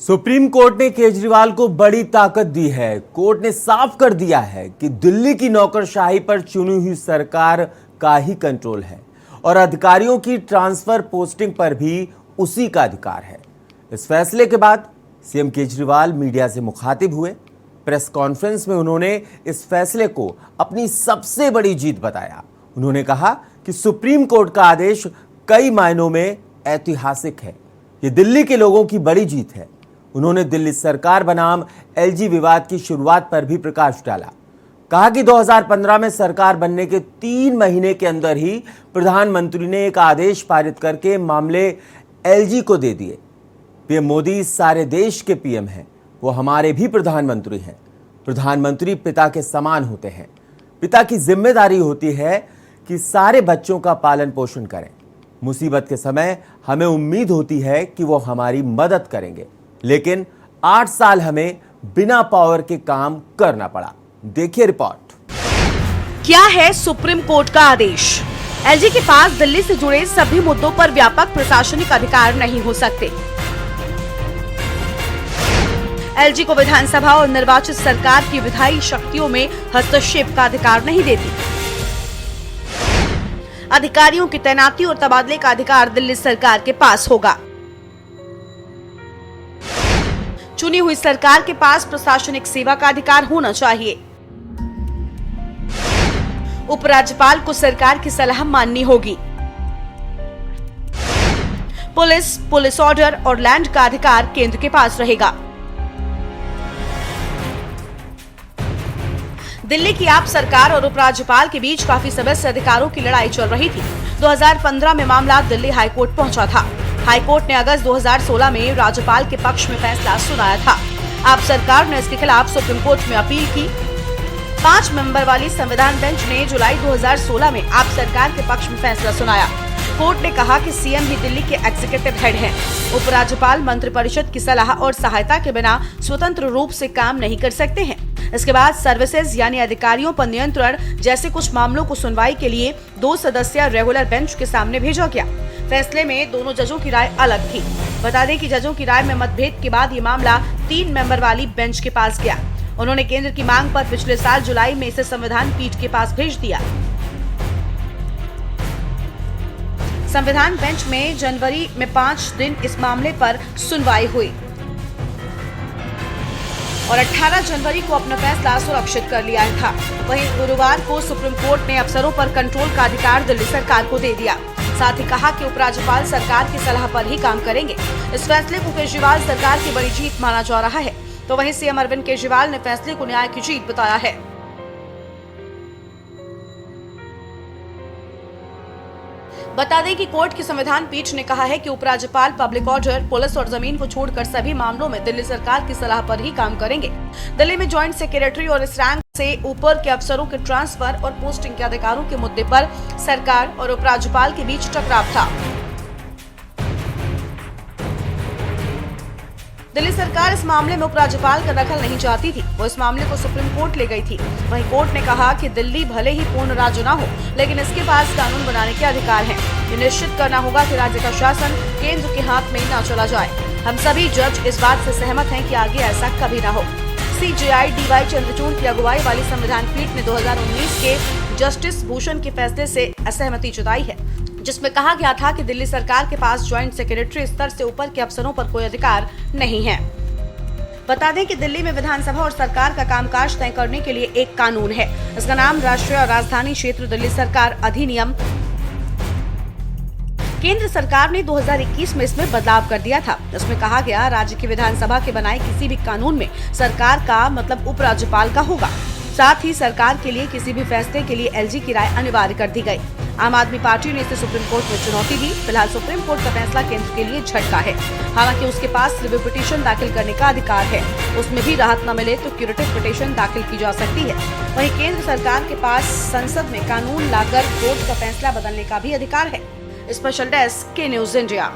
Supreme court ने केजरीवाल को बड़ी ताकत दी है। कोर्ट ने साफ कर दिया है कि दिल्ली की नौकरशाही पर चुनी हुई सरकार का ही कंट्रोल है और अधिकारियों की ट्रांसफर पोस्टिंग पर भी उसी का अधिकार है। इस फैसले के बाद सीएम केजरीवाल मीडिया से मुखातिब हुए। प्रेस कॉन्फ्रेंस में उन्होंने इस फैसले को अपनी सबसे बड़ी जीत बताया। उन्होंने कहा कि सुप्रीम कोर्ट का आदेश कई मायनों में ऐतिहासिक है। ये दिल्ली के लोगों की बड़ी जीत है। उन्होंने दिल्ली सरकार बनाम एलजी विवाद की शुरुआत पर भी प्रकाश डाला। कहा कि 2015 में सरकार बनने के 3 महीने के अंदर ही प्रधानमंत्री ने एक आदेश पारित करके मामले एलजी को दे दिए। पीएम मोदी सारे देश के पीएम हैं, वो हमारे भी प्रधानमंत्री हैं। प्रधानमंत्री पिता के समान होते हैं। पिता की जिम्मेदारी होती है कि सारे बच्चों का पालन पोषण करें। मुसीबत के समय हमें उम्मीद होती है कि वो हमारी मदद करेंगे, लेकिन 8 साल हमें बिना पावर के काम करना पड़ा। देखिए रिपोर्ट। क्या है सुप्रीम कोर्ट का आदेश? एलजी के पास दिल्ली से जुड़े सभी मुद्दों पर व्यापक प्रशासनिक अधिकार नहीं हो सकते। एलजी को विधानसभा और निर्वाचित सरकार की विधायी शक्तियों में हस्तक्षेप का अधिकार नहीं देती। अधिकारियों की तैनाती और तबादले का अधिकार दिल्ली सरकार के पास होगा। चुनी हुई सरकार के पास प्रशासनिक सेवा का अधिकार होना चाहिए। उपराज्यपाल को सरकार की सलाह माननी होगी। पुलिस ऑर्डर और लैंड का अधिकार केंद्र के पास रहेगा। दिल्ली की आप सरकार और उपराज्यपाल के बीच काफी समय से अधिकारों की लड़ाई चल रही थी। 2015 में मामला दिल्ली हाईकोर्ट पहुंचा था। हाईकोर्ट ने अगस्त 2016 में राज्यपाल के पक्ष में फैसला सुनाया था। आप सरकार ने इसके खिलाफ सुप्रीम कोर्ट में अपील की। 5 मेंबर वाली संविधान बेंच ने जुलाई 2016 में आप सरकार के पक्ष में फैसला सुनाया। कोर्ट ने कहा कि सीएम ही दिल्ली के एग्जीक्यूटिव हेड हैं। उपराज्यपाल मंत्रिपरिषद की सलाह और सहायता के बिना स्वतंत्र रूप से काम नहीं कर सकते हैं। इसके बाद सर्विसेज यानी अधिकारियों पर नियंत्रण जैसे कुछ मामलों को सुनवाई के लिए 2 सदस्यीय रेगुलर बेंच के सामने भेजा गया। फैसले में दोनों जजों की राय अलग थी। बता दें कि जजों की राय में मतभेद के बाद ये मामला 3 मेंबर वाली बेंच के पास गया। उन्होंने केंद्र की मांग पर पिछले साल जुलाई में इसे संविधान पीठ के पास भेज दिया। संविधान बेंच में जनवरी में 5 दिन इस मामले पर सुनवाई हुई और 18 जनवरी को अपना फैसला सुरक्षित कर लिया था। वहीं गुरुवार को सुप्रीम कोर्ट ने अफसरों पर कंट्रोल का अधिकार दिल्ली सरकार को दे दिया। साथ ही कहा कि उपराज्यपाल सरकार की सलाह पर ही काम करेंगे। इस फैसले को केजरीवाल सरकार की बड़ी जीत माना जा रहा है। तो वहीं सीएम अरविंद केजरीवाल ने फैसले को न्याय की जीत बताया है। बता दें कि कोर्ट की संविधान पीठ ने कहा है कि उपराज्यपाल पब्लिक ऑर्डर, पुलिस और जमीन को छोड़कर सभी मामलों में दिल्ली सरकार की सलाह पर ही काम करेंगे। दिल्ली में ज्वाइंट सेक्रेटरी और इस रैंक से ऊपर के अफसरों के ट्रांसफर और पोस्टिंग के अधिकारों के मुद्दे पर सरकार और उपराज्यपाल के बीच टकराव था। दिल्ली सरकार इस मामले में उपराज्यपाल का दखल नहीं चाहती थी। वो इस मामले को सुप्रीम कोर्ट ले गई थी। वहीं कोर्ट ने कहा कि दिल्ली भले ही पूर्ण राज्य न हो, लेकिन इसके पास कानून बनाने के अधिकार हैं। ये निश्चित करना होगा कि राज्य का शासन केंद्र के हाथ में न चला जाए। हम सभी जज इस बात से सहमत हैं कि आगे ऐसा कभी न हो। सीजेआई डीवाई चंद्रचूड़ की अगुवाई वाली संविधान पीठ ने 2019 के जस्टिस भूषण के फैसले से असहमति जताई है, जिसमें कहा गया था कि दिल्ली सरकार के पास ज्वाइंट सेक्रेटरी स्तर से ऊपर के अफसरों पर कोई अधिकार नहीं है। बता दें कि दिल्ली में विधानसभा और सरकार का कामकाज तय करने के लिए एक कानून है। इसका नाम राष्ट्रीय और राजधानी क्षेत्र दिल्ली सरकार अधिनियम। केंद्र सरकार ने 2021 में इसमें बदलाव कर दिया था। इसमें कहा गया राज्य की विधानसभा के बनाए किसी भी कानून में सरकार का मतलब उपराज्यपाल का होगा। साथ ही सरकार के लिए किसी भी फैसले के लिए एलजी की राय अनिवार्य कर दी गई। आम आदमी पार्टी ने इसे सुप्रीम कोर्ट में चुनौती दी। फिलहाल सुप्रीम कोर्ट का फैसला केंद्र के लिए झटका है। हालांकि उसके पास रिव्यू पिटीशन दाखिल करने का अधिकार है। उसमें भी राहत न मिले तो क्यूरेटिव पिटीशन दाखिल की जा सकती है। वहीं केंद्र सरकार के पास संसद में कानून लाकर कोर्ट का फैसला बदलने का भी अधिकार है। स्पेशल डेस्क के न्यूज इंडिया।